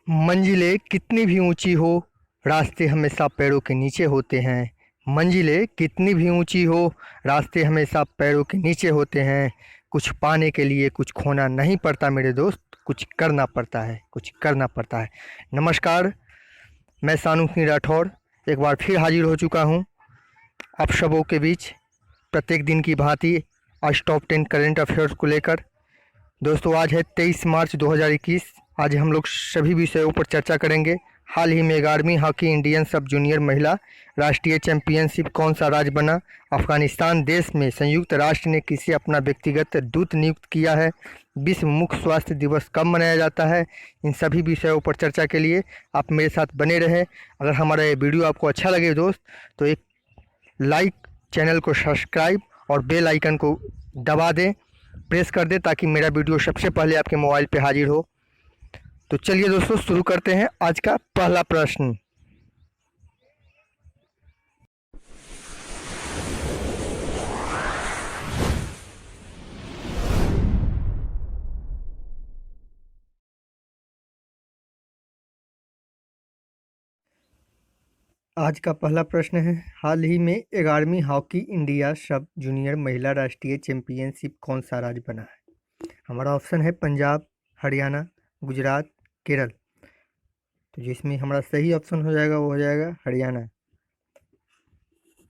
मंजिलें कितनी भी ऊंची हो, रास्ते हमेशा पैरों के नीचे होते हैं। मंजिलें कितनी भी ऊंची हो, रास्ते हमेशा पैरों के नीचे होते हैं। कुछ पाने के लिए कुछ खोना नहीं पड़ता मेरे दोस्त, कुछ करना पड़ता है, कुछ करना पड़ता है। नमस्कार, मैं सानू सिंह राठौर एक बार फिर हाजिर हो चुका हूँ आप सबों के बीच, प्रत्येक दिन की भांति आज टॉप 10 करेंट अफेयर्स को लेकर। दोस्तों, आज है 23 मार्च 2021। आज हम लोग सभी विषयों पर चर्चा करेंगे। हाल ही में 11वीं हॉकी इंडियन सब जूनियर महिला राष्ट्रीय चैंपियनशिप कौन सा राज्य बना? अफगानिस्तान देश में संयुक्त राष्ट्र ने किसे अपना व्यक्तिगत दूत नियुक्त किया है? विश्व मुख स्वास्थ्य दिवस कब मनाया जाता है? इन सभी विषयों पर चर्चा के लिए आप मेरे साथ बने रहें। अगर हमारा ये वीडियो आपको अच्छा लगे दोस्त, तो एक लाइक, चैनल को सब्सक्राइब और बेल आइकन को दबा दें, प्रेस कर दें, ताकि मेरा वीडियो सबसे पहले आपके मोबाइल पे हाजिर हो। तो चलिए दोस्तों, शुरू करते हैं आज का पहला प्रश्न। आज का पहला प्रश्न है, हाल ही में 11वीं हॉकी इंडिया सब जूनियर महिला राष्ट्रीय चैंपियनशिप कौन सा राज्य बना है? हमारा ऑप्शन है पंजाब, हरियाणा, गुजरात, केरल। तो जिसमें हमारा सही ऑप्शन हो जाएगा वो हो जाएगा हरियाणा।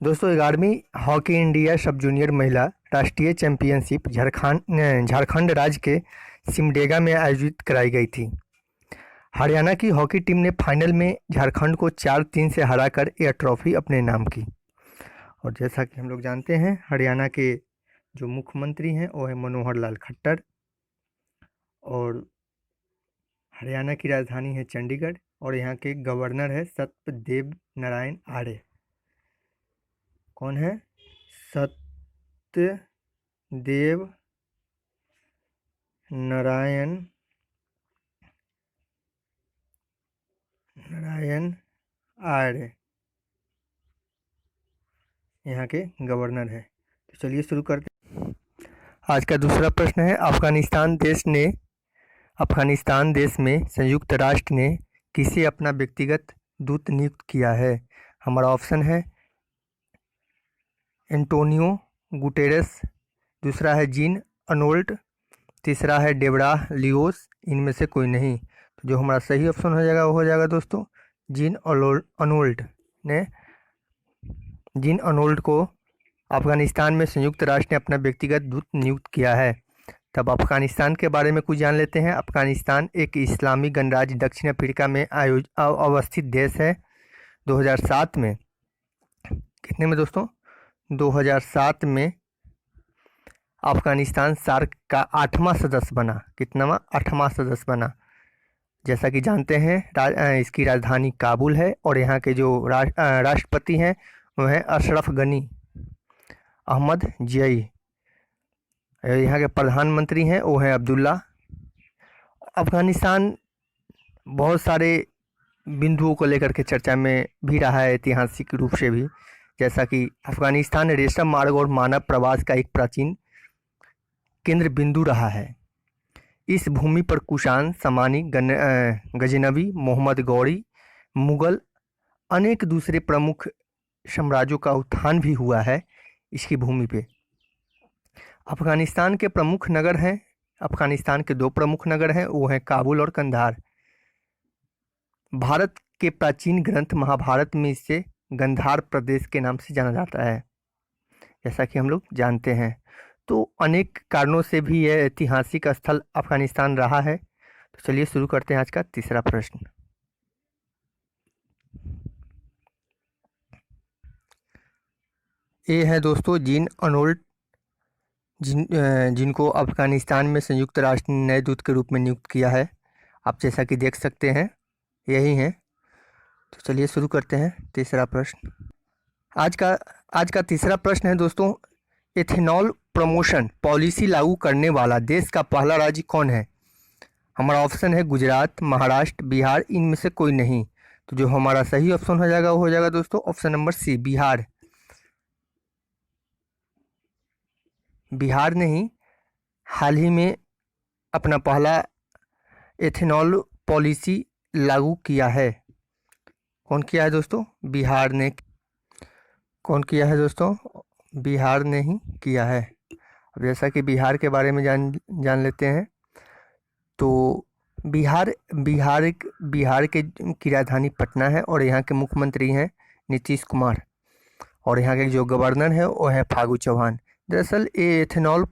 दोस्तों, 11वीं हॉकी इंडिया सब जूनियर महिला राष्ट्रीय चैंपियनशिप झारखंड राज्य के सिमडेगा में आयोजित कराई गई थी। हरियाणा की हॉकी टीम ने फाइनल में झारखंड को 4-3 से हराकर यह ट्रॉफी अपने नाम की। और जैसा कि हम लोग जानते हैं, हरियाणा के जो मुख्यमंत्री हैं वो है मनोहर लाल खट्टर, और हरियाणा की राजधानी है चंडीगढ़, और यहाँ के गवर्नर है सत्यदेव नारायण आर्य। कौन है? सत्यदेव नारायण आर्य यहाँ के गवर्नर है। तो चलिए शुरू करते हैं। आज का दूसरा प्रश्न है, अफगानिस्तान देश में संयुक्त राष्ट्र ने किसे अपना व्यक्तिगत दूत नियुक्त किया है? हमारा ऑप्शन है एंटोनियो गुटेरेस, दूसरा है जीन अनोल्ट, तीसरा है डेबरा लियोस, इनमें से कोई नहीं। तो जो हमारा सही ऑप्शन हो जाएगा वो हो जाएगा दोस्तों जीन अनोल्ट को अफगानिस्तान में संयुक्त राष्ट्र ने अपना व्यक्तिगत दूत नियुक्त किया है। तब अफगानिस्तान के बारे में कुछ जान लेते हैं। अफगानिस्तान एक इस्लामी गणराज्य दक्षिण अफ्रीका में अवस्थित देश है। 2007 में, कितने में दोस्तों? 2007 में अफगानिस्तान सार्क का 8वां सदस्य बना। कितनावां? 8वां सदस्य बना। जैसा कि जानते हैं, इसकी राजधानी काबुल है, और यहाँ के जो राष्ट्रपति हैं वो हैं अशरफ गनी अहमद जियाई। यहाँ के प्रधानमंत्री हैं वो हैं अब्दुल्ला। अफगानिस्तान बहुत सारे बिंदुओं को लेकर के चर्चा में भी रहा है, ऐतिहासिक रूप से भी। जैसा कि अफगानिस्तान रेशम मार्ग और मानव प्रवास का एक प्राचीन केंद्र बिंदु रहा है। इस भूमि पर कुषाण, समानी, गजनवी, मोहम्मद गौरी, मुगल, अनेक दूसरे प्रमुख साम्राज्यों का उत्थान भी हुआ है इसकी भूमि पे। अफगानिस्तान के प्रमुख नगर हैं, अफगानिस्तान के 2 प्रमुख नगर हैं, वो हैं काबुल और कंधार। भारत के प्राचीन ग्रंथ महाभारत में इसे गंधार प्रदेश के नाम से जाना जाता है, जैसा कि हम लोग जानते हैं। तो अनेक कारणों से भी यह ऐतिहासिक स्थल अफगानिस्तान रहा है। तो चलिए शुरू करते हैं आज का तीसरा प्रश्न। ये है दोस्तों जीन अनोल्ट, जिनको अफगानिस्तान में संयुक्त राष्ट्र ने नए दूत के रूप में नियुक्त किया है। आप जैसा कि देख सकते हैं यही हैं। तो चलिए शुरू करते हैं तीसरा प्रश्न। आज का तीसरा प्रश्न है दोस्तों, एथेनॉल प्रमोशन पॉलिसी लागू करने वाला देश का पहला राज्य कौन है? हमारा ऑप्शन है गुजरात, महाराष्ट्र, बिहार, इनमें से कोई नहीं। तो जो हमारा सही ऑप्शन हो जाएगा वो हो जाएगा दोस्तों option number C, Bihar. Bihar ने ही हाल ही में अपना पहला एथेनॉल पॉलिसी लागू किया है? कौन किया है दोस्तों? बिहार ने। कौन किया है दोस्तों? बिहार ने ही किया है। अब जैसा कि बिहार के बारे में जान लेते हैं, तो बिहार बिहार बिहार की राजधानी पटना है और यहाँ के मुख्यमंत्री हैं नीतीश कुमार, और यहाँ के जो गवर्नर है वो है फागू चौहान। दरअसल ये एथेनॉल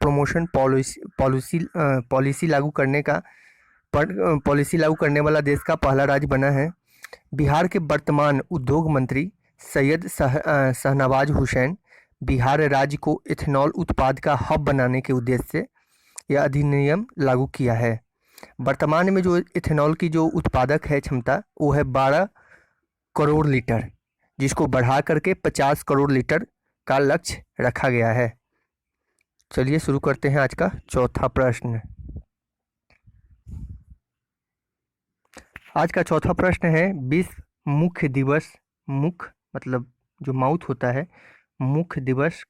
प्रमोशन पॉलिसी लागू करने वाला देश का पहला राज्य बना है। बिहार के वर्तमान उद्योग मंत्री सैयद शाहनवाज हुसैन बिहार राज्य को एथेनॉल उत्पाद का हब बनाने के उद्देश्य से यह अधिनियम लागू किया है। वर्तमान में जो एथेनॉल की जो उत्पादक है क्षमता वो है 12 करोड़ लीटर, जिसको बढ़ा करके 50 करोड़ लीटर का लक्ष्य रखा गया है। चलिए शुरू करते हैं आज का चौथा प्रश्न। आज का चौथा प्रश्न है, विश्व मुख दिवस, मुख मतलब जो माउथ होता है, मुख दिवस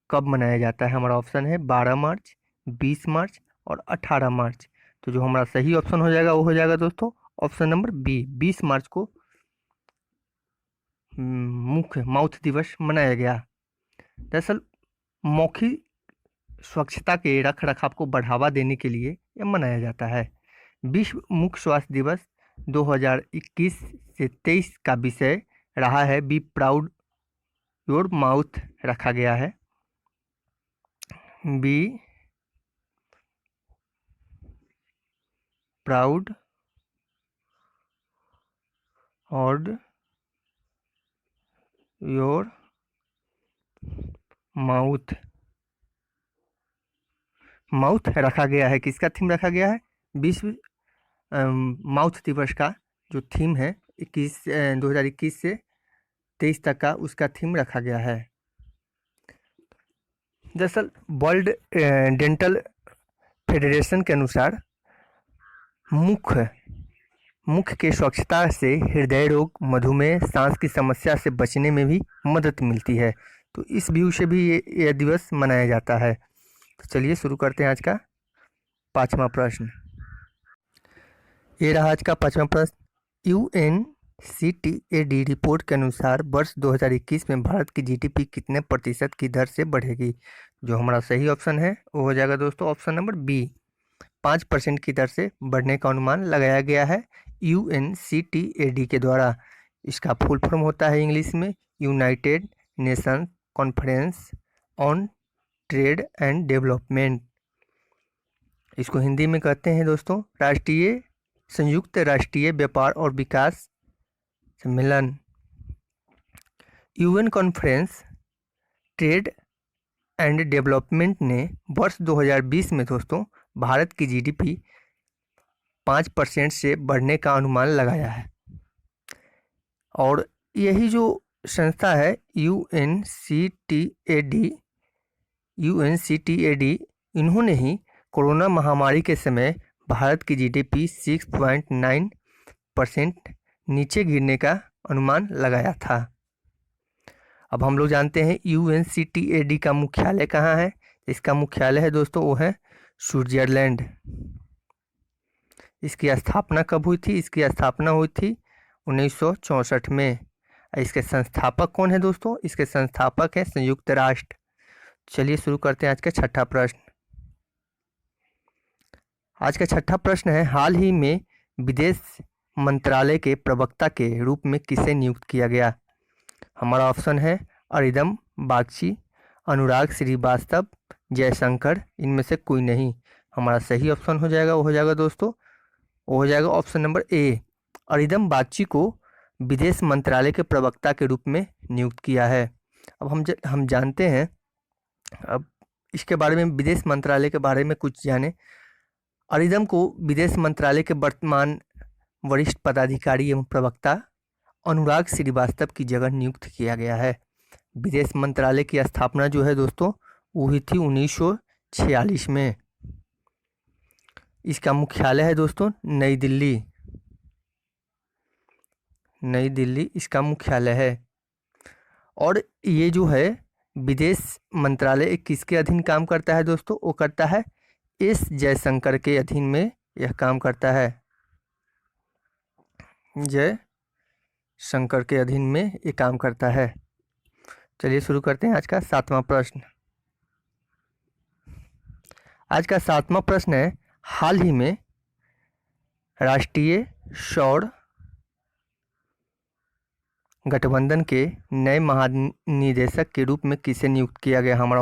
कब मनाया जाता है? हमारा ऑप्शन है 12 मार्च, 20 मार्च और 18 मार्च। तो जो हमारा सही ऑप्शन हो जाएगा वो हो जाएगा दोस्तों ऑप्शन नंबर बी, 20 मार्च को मुख माउथ दिवस मनाया गया। दरअसल मौखिक स्वच्छता के रख रखाव को बढ़ावा देने के लिए यह मनाया जाता है। विश्व मुख स्वास्थ्य दिवस 2021 से 23 का विषय रहा है बी प्राउड योर माउथ रखा गया है। बी प्राउड और योर माउथ रखा गया है। किसका थीम रखा गया है? विश्व माउथ दिवस का जो थीम है 2021 से 23 तक का, उसका थीम रखा गया है। दरअसल वर्ल्ड डेंटल फेडरेशन के अनुसार मुख के स्वच्छता से हृदय रोग, मधुमेह, सांस की समस्या से बचने में भी मदद मिलती है। तो इस व्यू से भी यह दिवस मनाया जाता है। तो चलिए शुरू करते हैं आज का पांचवा प्रश्न। ये रहा आज का पांचवा प्रश्न। UNCTAD रिपोर्ट के अनुसार वर्ष 2021 में भारत की GDP कितने प्रतिशत की दर से बढ़ेगी? जो हमारा सही ऑप्शन है वो हो जाएगा दोस्तों ऑप्शन नंबर बी, 5% की दर से बढ़ने का अनुमान लगाया गया है UNCTAD के द्वारा। इसका फुल फॉर्म होता है इंग्लिश में United nation conference on trade and development. इसको हिंदी में कहते हैं दोस्तों संयुक्त राष्ट्रीय व्यापार और विकास सम्मेलन। UN conference trade and development ने वर्ष 2020 में दोस्तों भारत की GDP 5% से बढ़ने का अनुमान लगाया है। और यही जो संस्था है UNCTAD, इन्होंने ही कोरोना महामारी के समय भारत की GDP 6.9% नीचे गिरने का अनुमान लगाया था। अब हम लोग जानते हैं UNCTAD का मुख्यालय कहाँ है। इसका मुख्यालय है दोस्तों वो है स्विट्जरलैंड। इसकी स्थापना कब हुई थी? इसकी स्थापना हुई थी 1964 में। इसके संस्थापक कौन है दोस्तों? इसके संस्थापक है संयुक्त राष्ट्र। चलिए शुरू करते हैं आज का छठा प्रश्न। आज का छठा प्रश्न है, हाल ही में विदेश मंत्रालय के प्रवक्ता के रूप में किसे नियुक्त किया गया? हमारा ऑप्शन है अरिंदम बागची, अनुराग श्रीवास्तव, जयशंकर, इनमें से कोई नहीं। हमारा सही ऑप्शन हो जाएगा वो हो जाएगा दोस्तों वो हो जाएगा option number A, Arindam Bagchi को विदेश मंत्रालय के प्रवक्ता के रूप में नियुक्त किया है। अब हम जानते हैं, अब इसके बारे में विदेश मंत्रालय के बारे में कुछ जाने। अरिंदम को विदेश मंत्रालय के वर्तमान वरिष्ठ पदाधिकारी एवं प्रवक्ता अनुराग श्रीवास्तव की जगह नियुक्त किया गया है। विदेश मंत्रालय की स्थापना जो है दोस्तों वो हुई थी 1946 में। इसका मुख्यालय है दोस्तों नई दिल्ली इसका मुख्यालय है। और ये जो है विदेश मंत्रालय किसके अधीन काम करता है दोस्तों? वो करता है एस जयशंकर के अधीन में यह काम करता है। जय शंकर के अधीन में ये काम करता है। चलिए शुरू करते हैं आज का 7वां प्रश्न। आज का 7वां प्रश्न है, हाल ही में राष्ट्रीय सौर गठबंधन के नए महानिदेशक के रूप में किसे नियुक्त किया गया। हमारा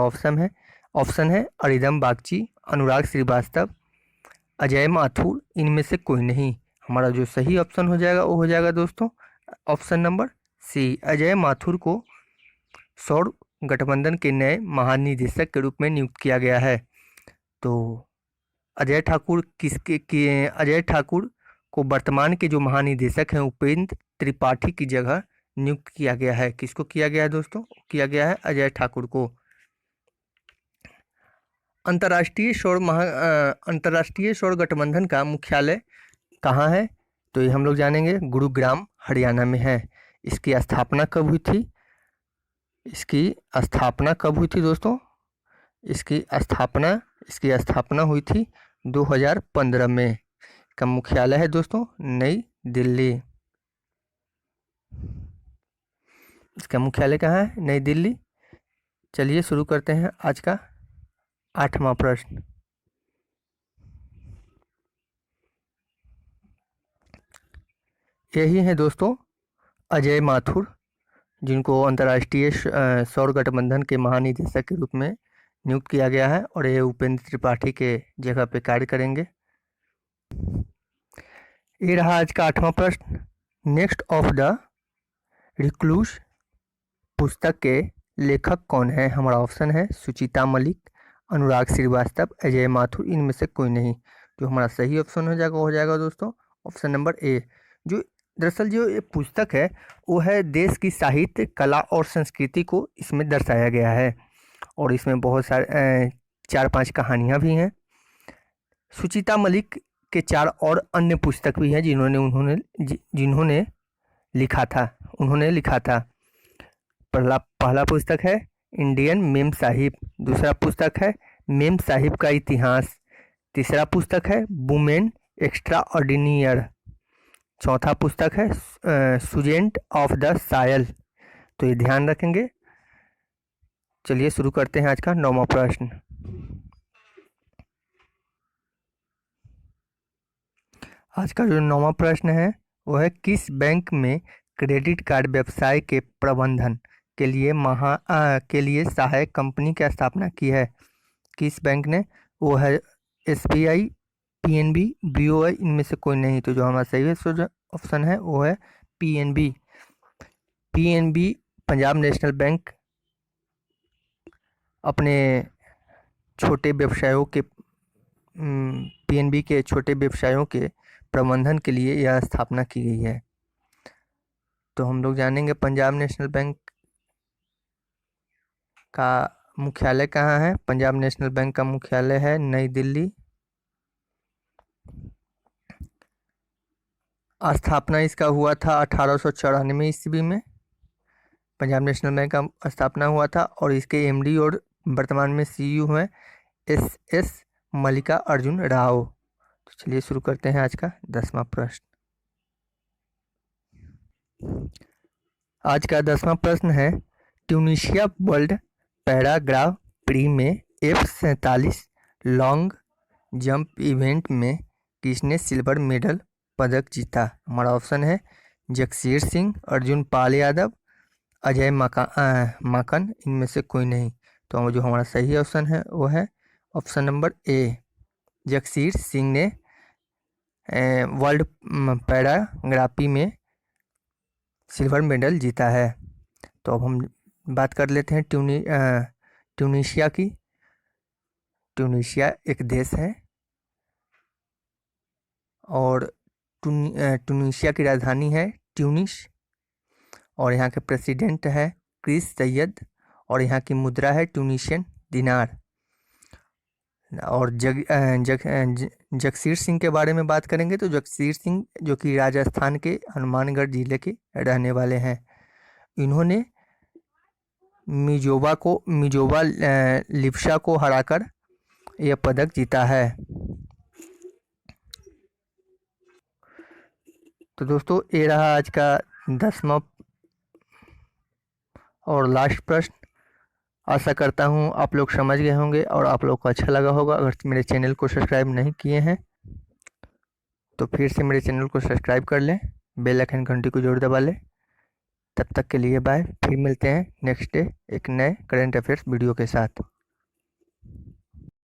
ऑप्शन है अरिंदम बागची, अनुराग श्रीवास्तव, अजय माथुर, इनमें से कोई नहीं। हमारा जो सही ऑप्शन हो जाएगा वो हो जाएगा दोस्तों option number C, Ajay Mathur को सौर गठबंधन के नए महानिदेशक के रूप में नियुक्त किया गया है। तो अजय ठाकुर को वर्तमान के जो महानिदेशक हैं उपेंद्र त्रिपाठी की जगह नियुक्त किया गया है। किसको किया गया है दोस्तों? किया गया है अजय ठाकुर को। अंतर्राष्ट्रीय सौर गठबंधन का मुख्यालय कहाँ है? तो ये हम लोग जानेंगे, गुरुग्राम हरियाणा में है। इसकी स्थापना कब हुई थी? दोस्तों? इसकी स्थापना हुई थी 2015 में। का मुख्यालय है दोस्तों नई दिल्ली। इसका मुख्यालय कहाँ है? नई दिल्ली। चलिए शुरू करते हैं आज का 8वां प्रश्न। यही है दोस्तों अजय माथुर, जिनको अंतर्राष्ट्रीय सौर गठबंधन के महानिदेशक के रूप में नियुक्त किया गया है और ये उपेंद्र त्रिपाठी के जगह पे कार्य करेंगे। ये रहा आज का 8वां प्रश्न। नेक्स्ट ऑफ द रिक्लूस पुस्तक के लेखक कौन है? हमारा ऑप्शन है सुचिता मलिक, अनुराग श्रीवास्तव, अजय माथुर, इनमें से कोई नहीं। जो हमारा सही ऑप्शन हो जाएगा दोस्तों ऑप्शन नंबर ए। दरअसल जो ये पुस्तक है वो है देश की साहित्य, कला और संस्कृति को इसमें दर्शाया गया है और इसमें बहुत सारे 4-5 कहानियाँ भी हैं। सुचिता मलिक के 4 और अन्य पुस्तक भी हैं जिन्होंने लिखा था। पहला पुस्तक है इंडियन मेम साहिब, दूसरा पुस्तक है मेम साहिब का इतिहास, तीसरा पुस्तक है वुमेन एक्स्ट्रा ऑर्डिनियर, चौथा पुस्तक है सुजेंट ऑफ द सायल। तो ये ध्यान रखेंगे। चलिए शुरू करते हैं आज का 9वां प्रश्न। आज का जो 9वां प्रश्न है वो है, किस बैंक में क्रेडिट कार्ड व्यवसाय के प्रबंधन के लिए सहायक कंपनी की स्थापना की है? किस बैंक ने? वो है SBI, PNB, BOI, इनमें से कोई नहीं। तो जो हमारा सही ऑप्शन है वो है PNB। पंजाब नेशनल बैंक अपने छोटे व्यवसायों के PNB के छोटे व्यवसायों के प्रबंधन के लिए यह स्थापना की गई है। तो हम लोग जानेंगे पंजाब नेशनल बैंक का मुख्यालय कहाँ है। पंजाब नेशनल बैंक का मुख्यालय है नई दिल्ली। स्थापना इसका हुआ था 1894 ईस्वी में। पंजाब नेशनल बैंक का स्थापना हुआ था और इसके MD और वर्तमान में CEO हैं SS मल्लिका अर्जुन राव। तो चलिए शुरू करते हैं आज का 10वां प्रश्न। आज का 10वां प्रश्न है, ट्यूनीशिया वर्ल्ड पैराग्राफ प्री में F47 लॉन्ग जंप इवेंट में किसने सिल्वर मेडल पदक जीता? हमारा ऑप्शन है जगसीर सिंह, अर्जुन पाल यादव, अजय माकन, इनमें से कोई नहीं। तो जो हमारा सही ऑप्शन है वो है option number A. Jagsir Singh ने वर्ल्ड पैराग्राफी में सिल्वर मेडल जीता है। तो अब हम बात कर लेते हैं ट्यूनीशिया की। ट्यूनीशिया एक देश है और ट्यूनीशिया की राजधानी है ट्यूनिस और यहाँ के प्रेसिडेंट है क्रिस सैयद और यहाँ की मुद्रा है ट्यूनीशियन दिनार। और जगसीर सिंह के बारे में बात करेंगे तो जगसीर सिंह जो कि राजस्थान के हनुमानगढ़ जिले के रहने वाले हैं। इन्होंने मिजोबा लिप्सा को हराकर यह पदक जीता है। तो दोस्तों ये रहा आज का 10वां और लास्ट प्रश्न। आशा करता हूँ आप लोग समझ गए होंगे और आप लोग को अच्छा लगा होगा। अगर मेरे चैनल को सब्सक्राइब नहीं किए हैं तो फिर से मेरे चैनल को सब्सक्राइब कर लें, बेल आइकन घंटी को जरूर दबा लें। तब तक के लिए बाय। फिर मिलते हैं नेक्स्ट डे एक नए करंट अफेयर्स वीडियो के साथ।